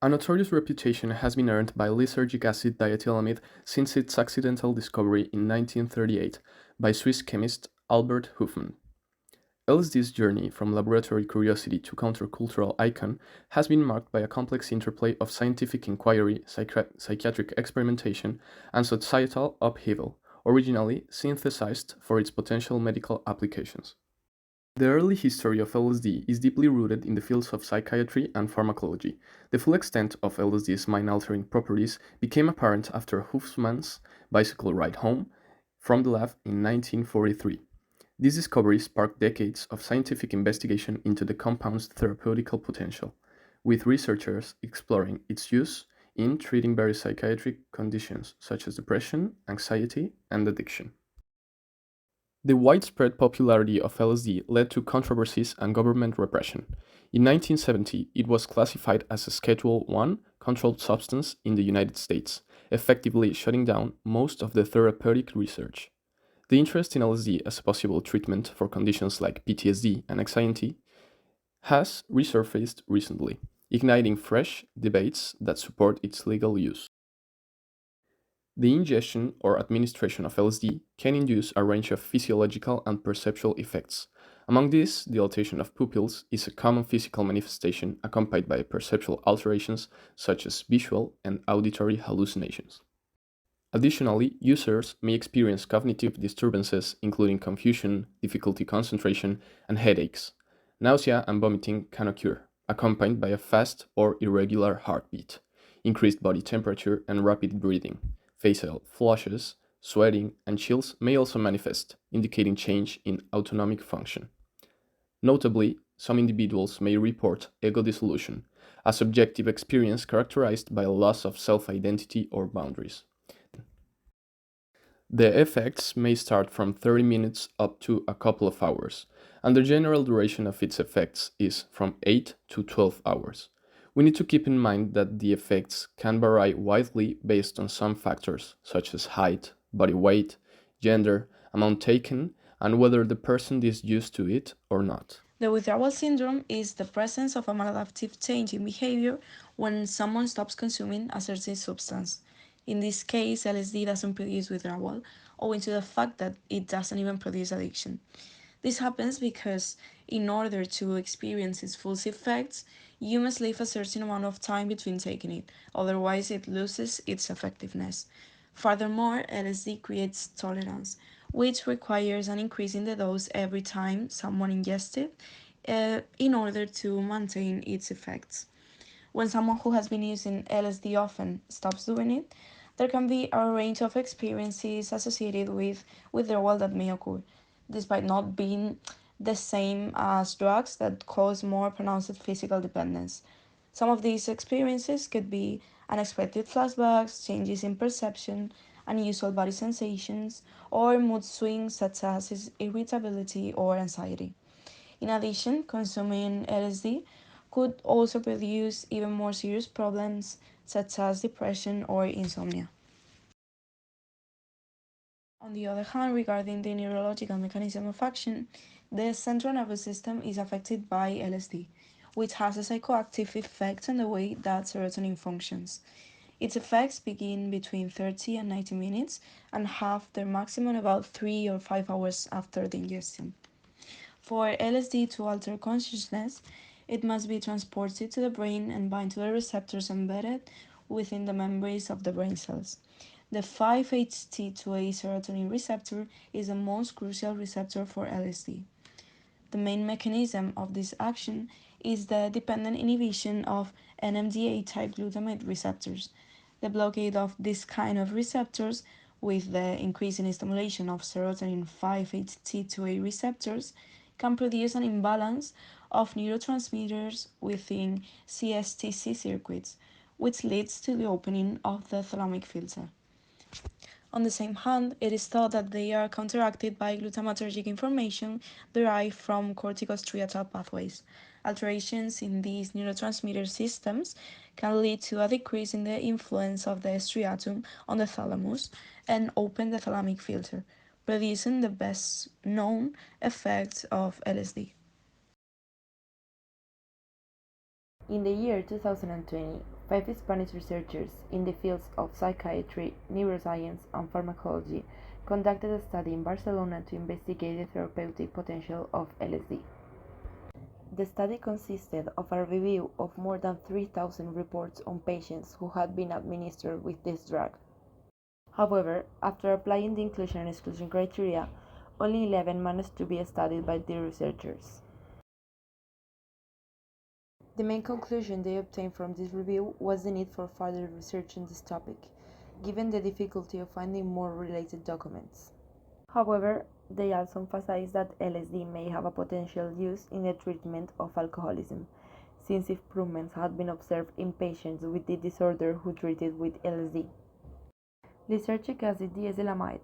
A notorious reputation has been earned by lysergic acid diethylamide since its accidental discovery in 1938 by Swiss chemist Albert Hofmann. LSD's journey from laboratory curiosity to countercultural icon has been marked by a complex interplay of scientific inquiry, psychiatric experimentation, and societal upheaval, originally synthesized for its potential medical applications. The early history of LSD is deeply rooted in the fields of psychiatry and pharmacology. The full extent of LSD's mind-altering properties became apparent after Hofmann's bicycle ride home from the lab in 1943. This discovery sparked decades of scientific investigation into the compound's therapeutical potential, with researchers exploring its use in treating various psychiatric conditions such as depression, anxiety, and addiction. The widespread popularity of LSD led to controversies and government repression. In 1970, it was classified as a Schedule I controlled substance in the United States, effectively shutting down most of the therapeutic research. The interest in LSD as a possible treatment for conditions like PTSD and anxiety has resurfaced recently, igniting fresh debates that support its legal use. The ingestion or administration of LSD can induce a range of physiological and perceptual effects. Among these, dilatation of pupils is a common physical manifestation accompanied by perceptual alterations such as visual and auditory hallucinations. Additionally, users may experience cognitive disturbances including confusion, difficulty concentration, and headaches. Nausea and vomiting can occur, accompanied by a fast or irregular heartbeat, increased body temperature, and rapid breathing. Facial flushes, sweating, and chills may also manifest, indicating change in autonomic function. Notably, some individuals may report ego dissolution, a subjective experience characterized by a loss of self identity or boundaries. The effects may start from 30 minutes up to a couple of hours, and the general duration of its effects is from 8 to 12 hours. We need to keep in mind that the effects can vary widely based on some factors, such as height, body weight, gender, amount taken, and whether the person is used to it or not. The withdrawal syndrome is the presence of a maladaptive change in behavior when someone stops consuming a certain substance. In this case, LSD doesn't produce withdrawal, owing to the fact that it doesn't even produce addiction. This happens because, in order to experience its full effects, you must leave a certain amount of time between taking it, otherwise, it loses its effectiveness. Furthermore, LSD creates tolerance, which requires an increase in the dose every time someone ingests it in order to maintain its effects. When someone who has been using LSD often stops doing it, there can be a range of experiences associated with withdrawal that may occur, despite not being the same as drugs that cause more pronounced physical dependence. Some of these experiences could be unexpected flashbacks, changes in perception, unusual body sensations, or mood swings such as irritability or anxiety. In addition, consuming LSD could also produce even more serious problems such as depression or insomnia. On the other hand, regarding the neurological mechanism of action, the central nervous system is affected by LSD, which has a psychoactive effect on the way that serotonin functions. Its effects begin between 30 and 90 minutes and have their maximum about 3 or 5 hours after the ingestion. For LSD to alter consciousness, it must be transported to the brain and bind to the receptors embedded within the membranes of the brain cells. The 5-HT2A serotonin receptor is the most crucial receptor for LSD. The main mechanism of this action is the dependent inhibition of NMDA type glutamate receptors. The blockade of this kind of receptors, with the increase in stimulation of serotonin 5-HT2A receptors, can produce an imbalance of neurotransmitters within CSTC circuits, which leads to the opening of the thalamic filter. On the same hand, it is thought that they are counteracted by glutamatergic information derived from corticostriatal pathways. Alterations in these neurotransmitter systems can lead to a decrease in the influence of the striatum on the thalamus and open the thalamic filter, producing the best known effects of LSD. In the year 2020, 5 Spanish researchers in the fields of psychiatry, neuroscience, and pharmacology conducted a study in Barcelona to investigate the therapeutic potential of LSD. The study consisted of a review of more than 3,000 reports on patients who had been administered with this drug. However, after applying the inclusion and exclusion criteria, only 11 managed to be studied by the researchers. The main conclusion they obtained from this review was the need for further research on this topic, given the difficulty of finding more related documents. However, they also emphasized that LSD may have a potential use in the treatment of alcoholism, since improvements had been observed in patients with the disorder who treated with LSD. Lysergic acid diethylamide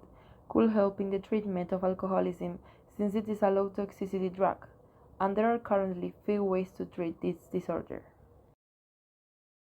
could help in the treatment of alcoholism since it is a low toxicity drug, and there are currently few ways to treat this disorder.